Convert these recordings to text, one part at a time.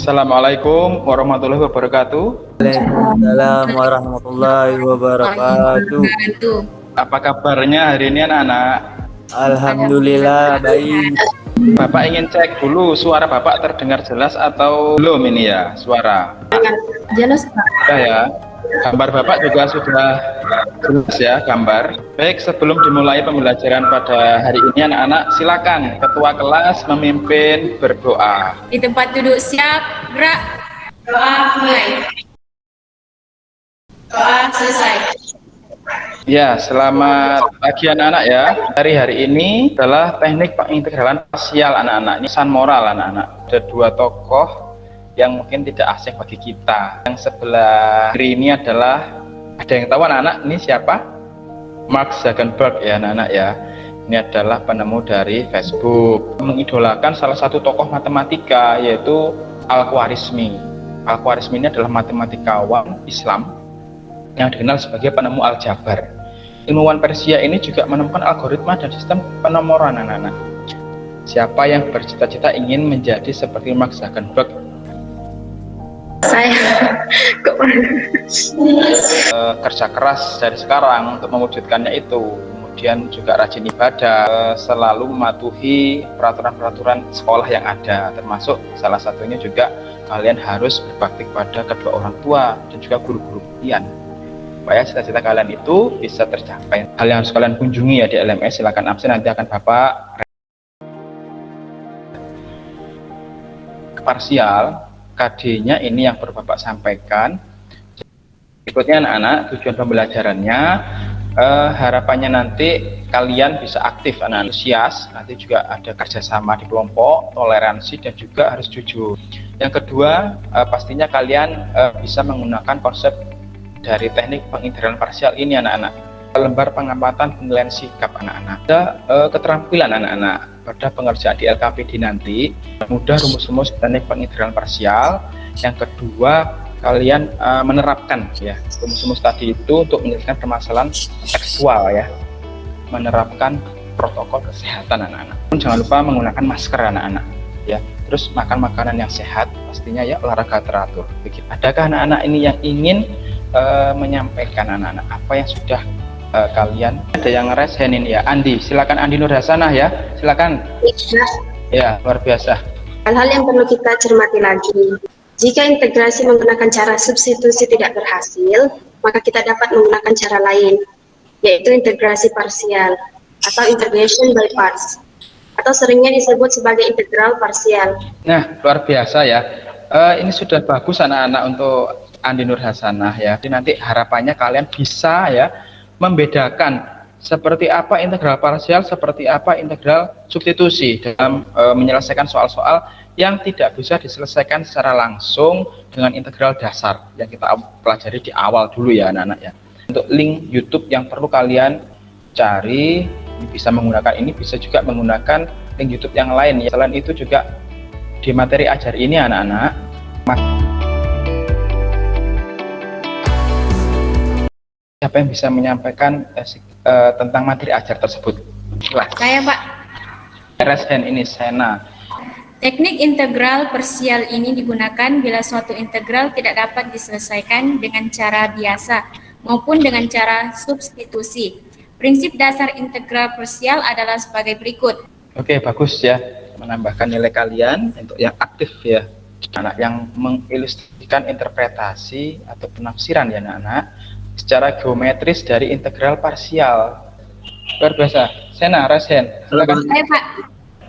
Assalamualaikum warahmatullahi wabarakatuh. Waalaikumsalam warahmatullahi wabarakatuh. Apa kabarnya hari ini anak-anak? Alhamdulillah baik. Bapak ingin cek dulu suara Bapak terdengar jelas atau belum ini ya suara? Jelas Pak. Sudah ya. Gambar Bapak juga sudah jelas ya gambar. Baik, sebelum dimulai pembelajaran pada hari ini anak-anak, silakan ketua kelas memimpin berdoa. Di tempat duduk siap, gerak. Doa mulai. Doa selesai. Ya, selamat pagi anak-anak ya. Hari ini adalah teknik pengintegralan parsial anak-anak. Ini pesan moral anak-anak. Ada dua tokoh yang mungkin tidak asing bagi kita. Yang sebelah kiri ini adalah, ada yang tahu anak-anak ini siapa? Mark Zuckerberg ya anak-anak ya. Ini adalah penemu dari Facebook. Mengidolakan salah satu tokoh matematika yaitu Al-Khwarizmi. Al-Khwarizmi ini adalah matematikawan Islam yang dikenal sebagai penemu aljabar. Ilmuwan Persia ini juga menemukan algoritma dan sistem penomoran anak-anak. Siapa yang bercita-cita ingin menjadi seperti Mark Zuckerberg? Saya Kerja keras dari sekarang untuk mewujudkannya itu. Kemudian juga rajin ibadah, selalu mematuhi peraturan-peraturan sekolah yang ada, termasuk salah satunya juga kalian harus berbakti kepada kedua orang tua dan juga guru-guru kalian, supaya cita-cita kalian itu bisa tercapai. Hal yang harus kalian kunjungi ya di LMS, silakan absen, nanti akan Bapak parsial. KD-nya ini yang perlu Bapak sampaikan. Berikutnya anak-anak, tujuan pembelajarannya, harapannya nanti kalian bisa aktif, anak antusias, nanti juga ada kerjasama di kelompok, toleransi, dan juga harus jujur. Yang kedua, pastinya kalian bisa menggunakan konsep dari teknik pengintegralan parsial ini anak-anak. Lembar pengamatan penilaian sikap anak-anak. Ada keterampilan anak-anak pada pengerjaan di LKPD nanti, mudah rumus-rumus teknik pengintegralan parsial. Yang kedua, kalian menerapkan ya rumus-rumus tadi itu untuk menyelesaikan permasalahan tekstual ya, menerapkan protokol kesehatan anak-anak. Jangan lupa menggunakan masker anak-anak ya. Terus makan makanan yang sehat, pastinya ya, olahraga teratur. Begitu. Adakah anak-anak ini yang ingin menyampaikan anak-anak apa yang sudah kalian? Ada yang raise hand ini ya, Andi, silakan Andi Nur Hasanah ya, silakan. Ya, luar biasa. Hal-hal yang perlu kita cermati lagi, jika integrasi menggunakan cara substitusi tidak berhasil, maka kita dapat menggunakan cara lain, yaitu integrasi parsial atau integration by parts, atau seringnya disebut sebagai integral parsial. Nah, luar biasa ya. Ini sudah bagus anak-anak untuk Andi Nur Hasanah ya. Jadi nanti harapannya kalian bisa ya membedakan seperti apa integral parsial, seperti apa integral substitusi dalam menyelesaikan soal-soal yang tidak bisa diselesaikan secara langsung dengan integral dasar yang kita pelajari di awal dulu ya anak-anak ya. Untuk link YouTube yang perlu kalian cari, bisa menggunakan ini, bisa juga menggunakan link YouTube yang lain ya. Selain itu juga di materi ajar ini anak-anak, siapa yang bisa menyampaikan tentang materi ajar tersebut? Saya Pak. RSN ini Sena. Teknik integral parsial ini digunakan bila suatu integral tidak dapat diselesaikan dengan cara biasa maupun dengan cara substitusi. Prinsip dasar integral parsial adalah sebagai berikut. Oke, bagus ya, menambahkan nilai kalian untuk yang aktif ya, anak yang mengilustrasikan interpretasi atau penafsiran ya anak-anak secara geometris dari integral parsial. Luar biasa. Sena, Rasen, silakan. Saya Pak,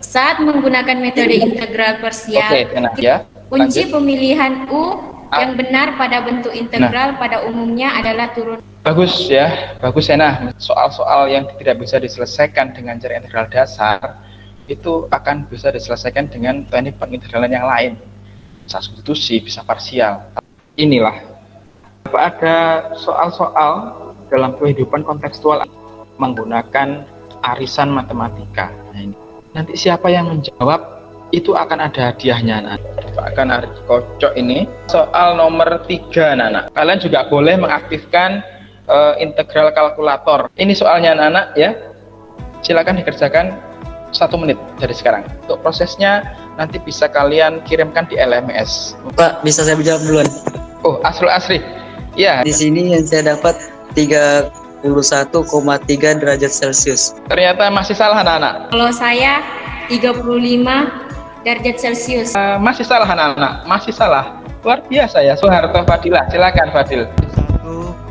saat menggunakan metode integral parsial, Oke, Sena ya. kunci pemilihan U yang benar pada bentuk integral pada umumnya adalah turun. Bagus ya, bagus Sena. Soal-soal yang tidak bisa diselesaikan dengan cara integral dasar itu akan bisa diselesaikan dengan teknik pengintegralan yang lain. Bisa substitusi, bisa parsial. Inilah. Apa ada soal-soal dalam kehidupan kontekstual menggunakan arisan matematika? Nah, ini. Nanti siapa yang menjawab itu akan ada hadiahnya. Nah, akan ada kocok ini. Soal nomor 3 anak-anak. Kalian juga boleh mengaktifkan integral kalkulator. Ini soalnya anak-anak ya. Silakan dikerjakan 1 menit dari sekarang. Untuk prosesnya nanti bisa kalian kirimkan di LMS. Pak, bisa saya jawab duluan? Oh, Asri. Ya, Di sini yang saya dapat 31,3 derajat Celcius. ternyata masih salah anak-anak. Kalau saya 35 derajat Celcius. Masih salah anak-anak, masih salah. Luar biasa ya, Soeharto Fadilah. Silakan Fadil. 1,2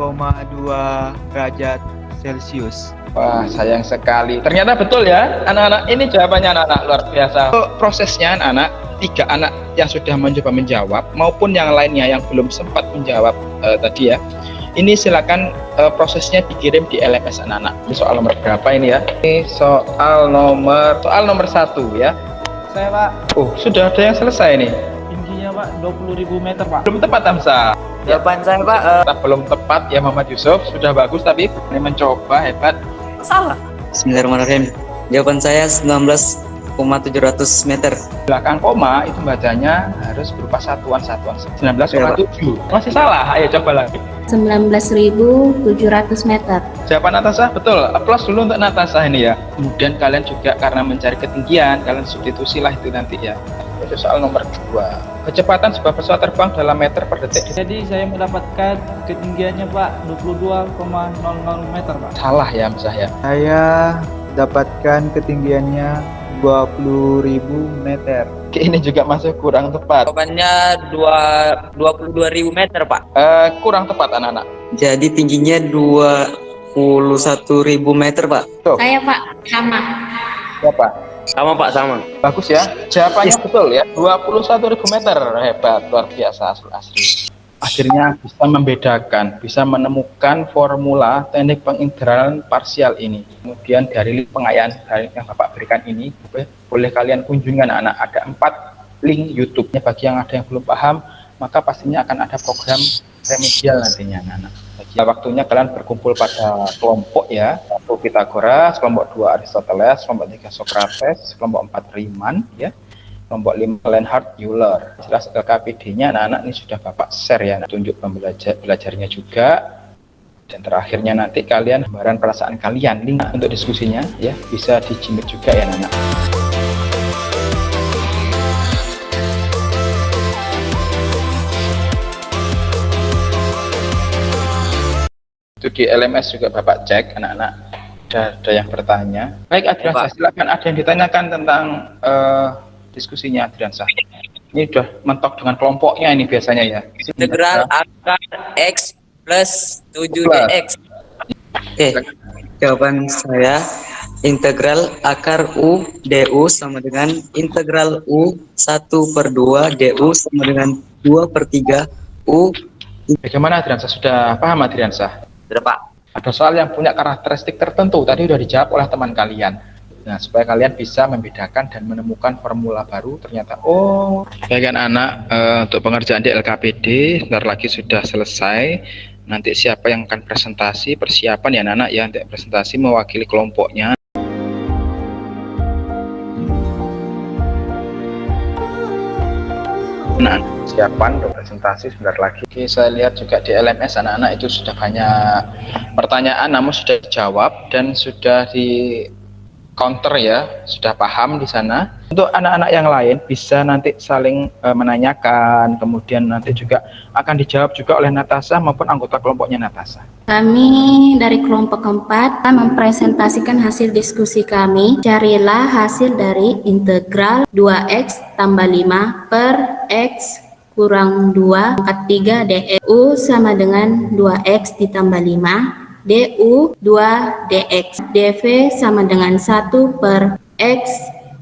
derajat Celcius. Wah, sayang sekali. Ternyata betul ya, anak-anak. Ini jawabannya anak-anak, luar biasa. Untuk prosesnya anak-anak, 3 anak yang sudah mencoba menjawab maupun yang lainnya yang belum sempat menjawab tadi ya. Ini silakan prosesnya dikirim di LMS anak-anak. Ini soal nomor berapa ini ya? Ini soal nomor 1 ya. Saya Pak, Oh, sudah ada yang selesai nih. tingginya Pak 20.000 meter Pak. Belum tepat Hamzah. Jawaban saya Pak, Belum tepat ya Muhammad Yusuf. Sudah bagus tapi ini mencoba, hebat. salah. Bismillahirrahmanirrahim. Jawaban saya 19,700 meter. Belakang koma itu bacanya harus berupa satuan-satuan. 19,7. Masih salah. Ayo coba lagi. 19.700 meter. Jawaban Natasha betul. Aplaus dulu untuk Natasha ini ya. Kemudian kalian juga karena mencari ketinggian, kalian substitusi lah itu nanti ya. Itu soal nomor 2. Kecepatan sebuah pesawat terbang dalam meter per detik. Jadi saya mendapatkan ketinggiannya Pak 22,00 meter Pak. Salah ya Hamzah ya. Saya dapatkan ketinggiannya 20.000 meter. Ini juga masih kurang tepat. Jawabannya 22.000 meter Pak. Kurang tepat anak-anak. Jadi tingginya 21.000 meter Pak. Saya Pak, sama. Siapa? Sama Pak, sama. Bagus ya. Jawabannya betul ya. 21.000 meter. Hebat, luar biasa asli. Akhirnya bisa membedakan, bisa menemukan formula teknik pengintegralan parsial ini. Kemudian dari link pengayaan yang Bapak berikan ini, boleh kalian kunjungi anak-anak. Ada 4 link YouTube-nya bagi yang ada yang belum paham, maka pastinya akan ada program remedial nantinya anak-anak. Jadi waktunya kalian berkumpul pada kelompok ya, 1 Pythagoras, kelompok 2 Aristoteles, kelompok 3 Socrates, kelompok 4 Riemann ya. Kelompok 5 Leonhard Euler. Jelas LKPD-nya anak-anak ini sudah Bapak share ya, tunjuk belajarnya juga. Dan terakhirnya nanti kalian gambaran perasaan kalian, link untuk diskusinya ya, bisa dijimit juga ya anak-anak. Itu di LMS juga Bapak cek anak-anak. Ada yang bertanya. Baik Adrian, silakan ada yang ditanyakan tentang diskusinya Adriansa. Ini sudah mentok dengan kelompoknya ini biasanya ya. Integral akar X plus 7dx. Oke, jawaban saya integral akar U du sama dengan integral U 1/2 du sama dengan 2/3 U. Bagaimana Adriansa? Sudah paham Adriansa? Sudah Pak. Ada soal yang punya karakteristik tertentu, tadi sudah dijawab oleh teman kalian. Nah, supaya kalian bisa membedakan dan menemukan formula baru, ternyata bagian anak untuk pengerjaan di LKPD sebentar lagi sudah selesai. Nanti siapa yang akan presentasi, persiapan ya anak-anak ya untuk presentasi mewakili kelompoknya. Nah, persiapan untuk presentasi sebentar lagi. Oke, saya lihat juga di LMS anak-anak itu sudah banyak pertanyaan, namun sudah dijawab dan sudah di counter ya, sudah paham di sana. Untuk anak-anak yang lain bisa nanti saling menanyakan, kemudian nanti juga akan dijawab juga oleh Natasha maupun anggota kelompoknya Natasha. Kami dari kelompok 4 akan mempresentasikan hasil diskusi kami. Carilah hasil dari integral 2x tambah 5 per x kurang 2 pangkat 3 dx. U sama dengan 2x ditambah 5. du 2 dx. dv sama dengan 1 per x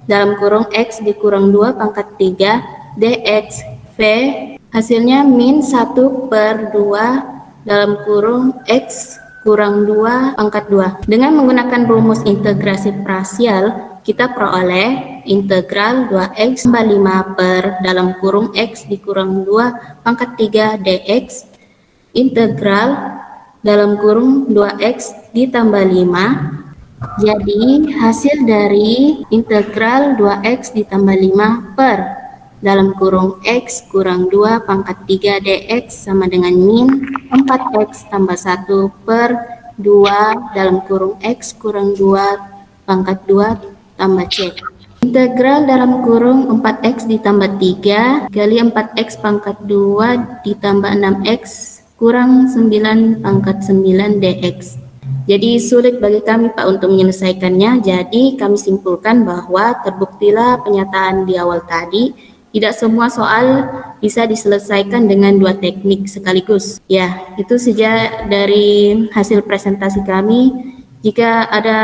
dalam kurung x dikurang 2 pangkat 3 dx. v hasilnya min 1 per 2 dalam kurung x kurang 2 pangkat 2. Dengan menggunakan rumus integrasi parsial, kita peroleh integral 2x tambah 5 per dalam kurung x dikurang 2 pangkat 3 dx integral dalam kurung 2x ditambah 5. Jadi hasil dari integral 2x ditambah 5 per dalam kurung x kurang 2 pangkat 3 dx sama dengan min 4x tambah 1 per 2 dalam kurung x kurang 2 pangkat 2 tambah C. Integral dalam kurung 4x ditambah 3 kali 4x pangkat 2 ditambah 6x kurang 9 pangkat 9 dx. Jadi sulit bagi kami Pak untuk menyelesaikannya, jadi kami simpulkan bahwa terbuktilah pernyataan di awal tadi, tidak semua soal bisa diselesaikan dengan dua teknik sekaligus. Ya, itu saja dari hasil presentasi kami. Jika ada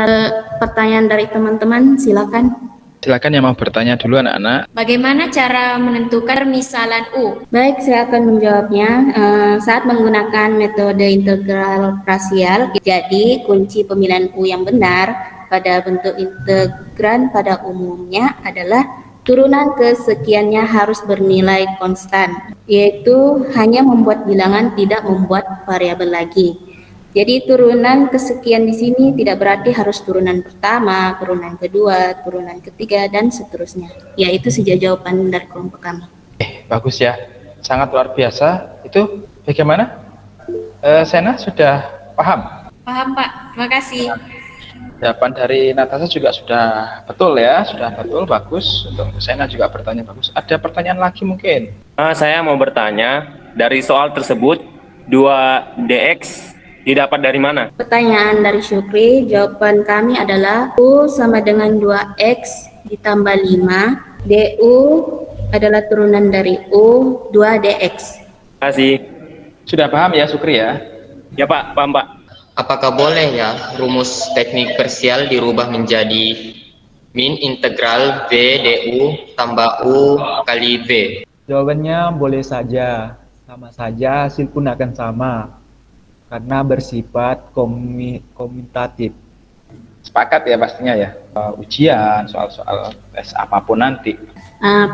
pertanyaan dari teman-teman, silakan. Silakan yang mau bertanya dulu anak-anak. Bagaimana cara menentukan permisalan U? Baik, saya akan menjawabnya. Saat menggunakan metode integral parsial, jadi kunci pemilihan U yang benar pada bentuk integran pada umumnya adalah turunan kesekiannya harus bernilai konstan, yaitu hanya membuat bilangan, tidak membuat variabel lagi. Jadi turunan kesekian di sini tidak berarti harus turunan pertama, turunan kedua, turunan ketiga, dan seterusnya. Ya, itu saja jawaban dari kelompok kami. Bagus ya, sangat luar biasa. Itu bagaimana? Sena sudah paham? Paham Pak, terima kasih. Jawaban dari Natasha juga sudah betul ya, sudah betul, bagus. Untuk Sena juga bertanya bagus. Ada pertanyaan lagi mungkin? Saya mau bertanya, dari soal tersebut 2dx didapat dari mana? Pertanyaan dari Syukri, jawaban kami adalah U sama dengan 2X ditambah 5, DU adalah turunan dari U, 2DX. Terima kasih. Sudah paham ya Sukri ya? Ya Pak, paham Pak. Apakah boleh ya rumus teknik parsial dirubah menjadi min integral V DU tambah U kali V? Jawabannya boleh saja, sama saja hasil pun akan sama karena bersifat komutatif. Sepakat ya pastinya ya. Ujian, soal-soal tes apapun nanti.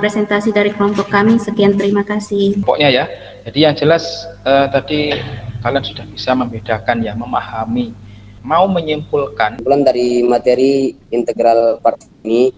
Presentasi dari kelompok kami, sekian, terima kasih. Pokoknya ya, jadi yang jelas tadi kalian sudah bisa membedakan ya, memahami, mau menyimpulkan. Kesimpulan dari materi integral parsial ini,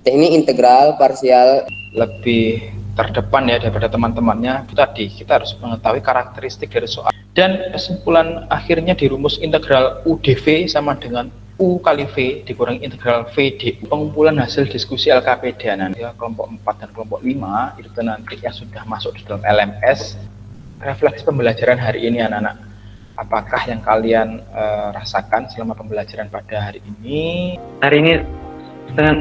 teknik integral parsial lebih terdepan ya daripada teman-temannya. Tadi kita harus mengetahui karakteristik dari soal. Dan kesimpulan akhirnya di rumus integral UdV sama dengan U kali V dikurangi integral VD. Pengumpulan hasil diskusi LKPD nanti ya, kelompok 4 dan kelompok 5 itu nanti yang sudah masuk di dalam LMS. Refleksi pembelajaran hari ini anak-anak, apakah yang kalian rasakan selama pembelajaran pada hari ini? Hari ini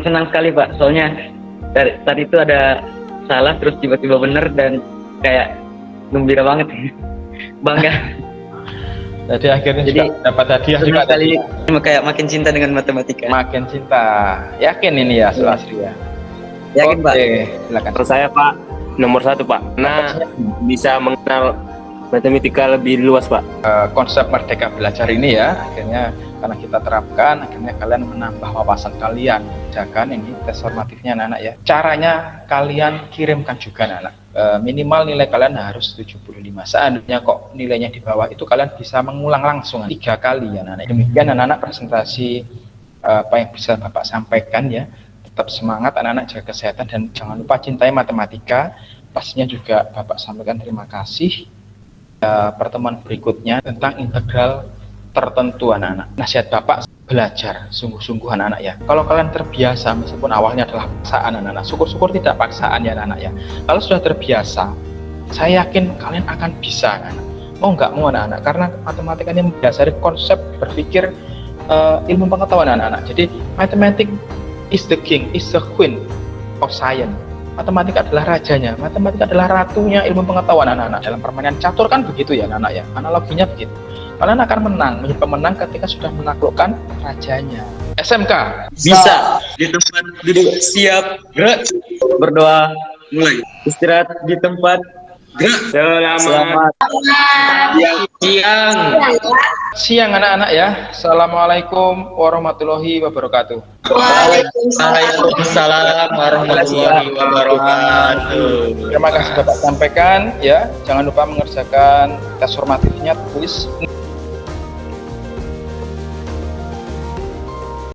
senang sekali Pak, soalnya tadi itu ada salah terus tiba-tiba benar dan kayak gembira banget. Bangga. Jadi akhirnya juga dapat hadiah juga kali kayak makin cinta dengan matematika. Makin cinta. Yakin ini ya Sulasri ya? Yakin Pak. Silakan. Terus saya Pak, nomor 1 Pak. Nah, bisa mengenal matematika lebih luas Pak. Konsep merdeka belajar ini ya, akhirnya karena kita terapkan, akhirnya kalian menambah wawasan kalian. Jangan ini tes formatifnya anak-anak ya. Caranya kalian kirimkan juga anak-anak. Minimal nilai kalian harus 75. Seandainya kok nilainya di bawah itu kalian bisa mengulang langsung 3 kali ya anak-anak. Demikian anak-anak presentasi apa yang bisa Bapak sampaikan ya. Tetap semangat anak-anak, jaga kesehatan dan jangan lupa cintai matematika. Pastinya juga Bapak sampaikan terima kasih. Pertemuan berikutnya tentang integral tertentu anak-anak. Nasihat Bapak, belajar sungguh-sungguh anak-anak ya. Kalau kalian terbiasa, meskipun awalnya adalah paksaan anak-anak, syukur-syukur tidak paksaan ya anak-anak ya. Kalau sudah terbiasa, saya yakin kalian akan bisa anak-anak. Mau nggak mau anak-anak, karena matematika ini mendasari konsep berpikir ilmu pengetahuan anak-anak. Jadi matematik is the king, is the queen of science. Matematika adalah rajanya, matematika adalah ratunya ilmu pengetahuan anak-anak. Dalam permainan catur kan begitu ya anak-anak ya, analoginya begitu. Kalian akan menang, menjadi pemenang ketika sudah menaklukkan rajanya. SMK Bisa di tempat duduk, siap, gerak, berdoa, mulai. Istirahat di tempat, gerak. Selamat siang. siang anak-anak ya. Assalamualaikum warahmatullahi wabarakatuh. Waalaikumsalam warahmatullahi wabarakatuh. Terima kasih Bapak sampaikan ya. Jangan lupa mengerjakan tes formatifnya, tulis